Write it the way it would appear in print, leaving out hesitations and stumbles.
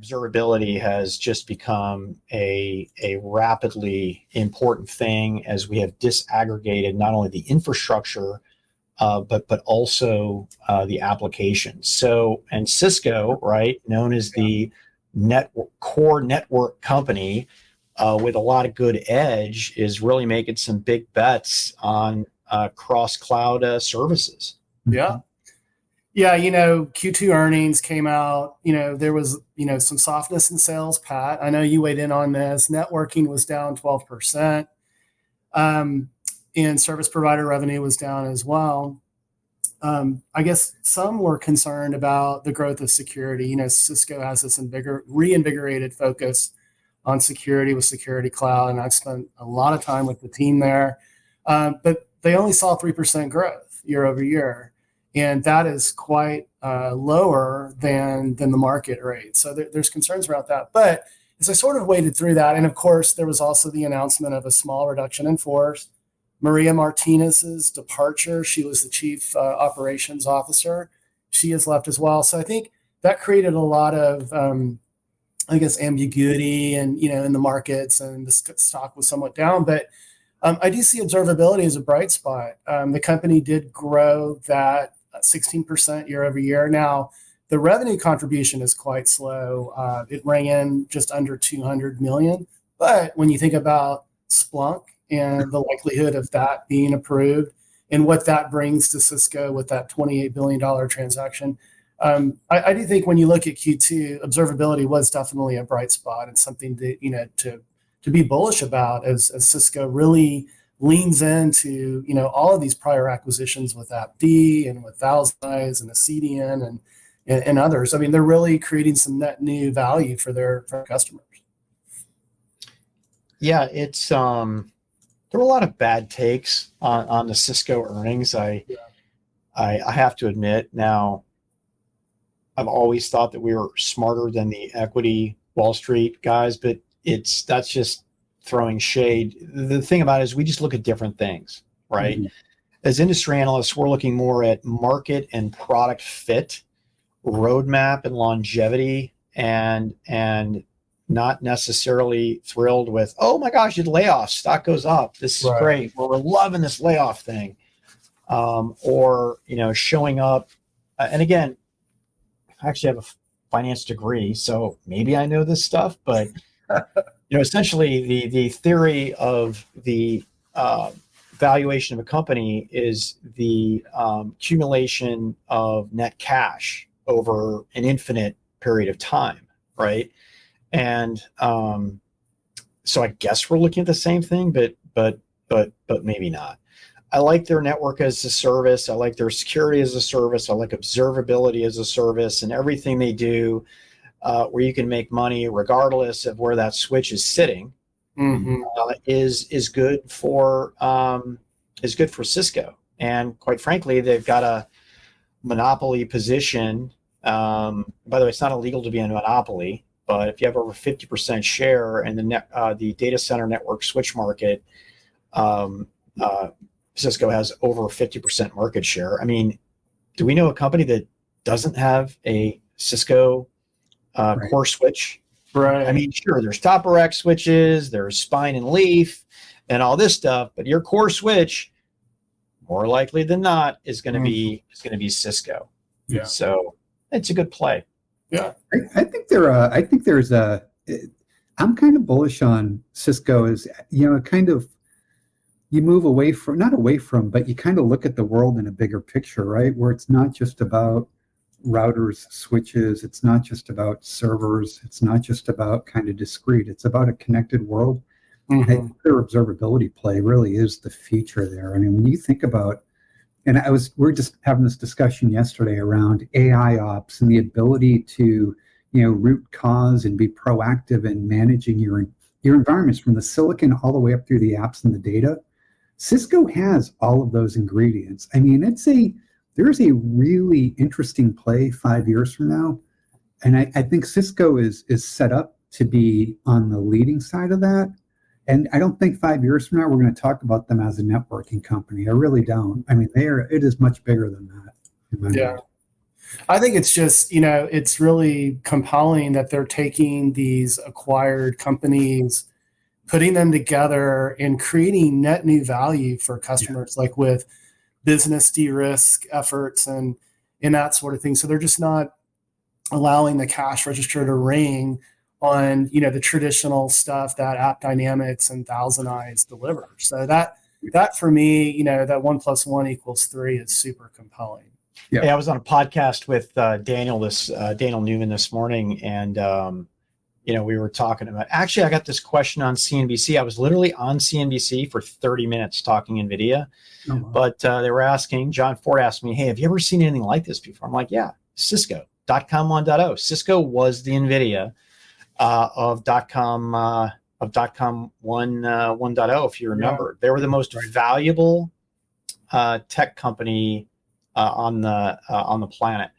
observability has just become a rapidly important thing as we have disaggregated not only the infrastructure, but also the applications. So, and Cisco, right, known as the core network company with a lot of good edge, is really making some big bets on cross cloud services. Yeah. Yeah, Q2 earnings came out. There was, some softness in sales, Pat. I know you weighed in on this. Networking was down 12%. And service provider revenue was down as well. I guess some were concerned about the growth of security. Cisco has this reinvigorated focus on security with Security Cloud, and I've spent a lot of time with the team there. But they only saw 3% growth year over year. And that is quite lower than the market rate. So there's concerns about that. But as I sort of waded through that, and of course, there was also the announcement of a small reduction in force. Maria Martinez's departure, she was the chief operations officer. She has left as well. So I think that created a lot of, ambiguity and, in the markets, and the stock was somewhat down. But I do see observability as a bright spot. The company did grow that 16% year over year. Now, the revenue contribution is quite slow. It rang in just under 200 million. But when you think about Splunk and the likelihood of that being approved and what that brings to Cisco with that $28 billion transaction, I do think when you look at Q2, observability was definitely a bright spot and something to be bullish about as Cisco really leans into all of these prior acquisitions with AppD and with Valsize and the CDN and others. I mean, they're really creating some net new value for their customers. Yeah, it's there were a lot of bad takes on the Cisco earnings. I have to admit. Now, I've always thought that we were smarter than the equity Wall Street guys, but that's just throwing shade. The thing about it is we just look at different things, right? Mm-hmm. As industry analysts, we're looking more at market and product fit, roadmap and longevity, and not necessarily thrilled with, oh my gosh, it layoffs, stock goes up, this is great, we're loving this layoff thing, or showing up. And again, I actually have a finance degree, so maybe I know this stuff, but essentially the theory of the valuation of a company is the accumulation of net cash over an infinite period of time, right? And so I guess we're looking at the same thing, but maybe not. I like their network as a service. I like their security as a service. I like observability as a service, and everything they do where you can make money regardless of where that switch is sitting, mm-hmm. is good for Cisco. And quite frankly, they've got a monopoly position. By the way, it's not illegal to be in a monopoly, but if you have over 50% share in the data center network switch market, Cisco has over 50% market share. I mean, do we know a company that doesn't have a Cisco core switch? Right. I mean, sure, there's top-of-rack switches, there's spine and leaf, and all this stuff, but your core switch, more likely than not, is going to be Cisco. Yeah. So it's a good play. Yeah. I think there's I'm kind of bullish on Cisco as kind of. You move away from, not away from, but you kind of look at the world in a bigger picture, right? Where it's not just about routers, switches. It's not just about servers. It's not just about kind of discrete. It's about a connected world. Mm-hmm. I think their observability play really is the future there. I mean, when you think about, and we were just having this discussion yesterday around AI ops and the ability to, root cause and be proactive in managing your environments from the silicon all the way up through the apps and the data. Cisco has all of those ingredients. I mean, there's a really interesting play 5 years from now. And I think Cisco is set up to be on the leading side of that. And I don't think 5 years from now, we're going to talk about them as a networking company. I really don't. I mean, it is much bigger than that. Yeah. I think it's just, you know, it's really compelling that they're taking these acquired companies, putting them together and creating net new value for customers, like with business de-risk efforts and that sort of thing. So they're just not allowing the cash register to ring on, you know, the traditional stuff that App Dynamics and Thousand Eyes deliver. So that for me, you know, that 1 + 1 = 3 is super compelling. Yeah. Hey, I was on a podcast with Daniel Newman this morning, and you know, we were talking about. Actually, I got this question on CNBC. I was literally on CNBC for 30 minutes talking NVIDIA, Oh, wow. but they were asking. John Ford asked me, "Hey, have you ever seen anything like this before?" I'm like, "Yeah, Cisco .com 1.0. Cisco was the NVIDIA of .com 1.0. If you remember, they were the most valuable tech company on the planet.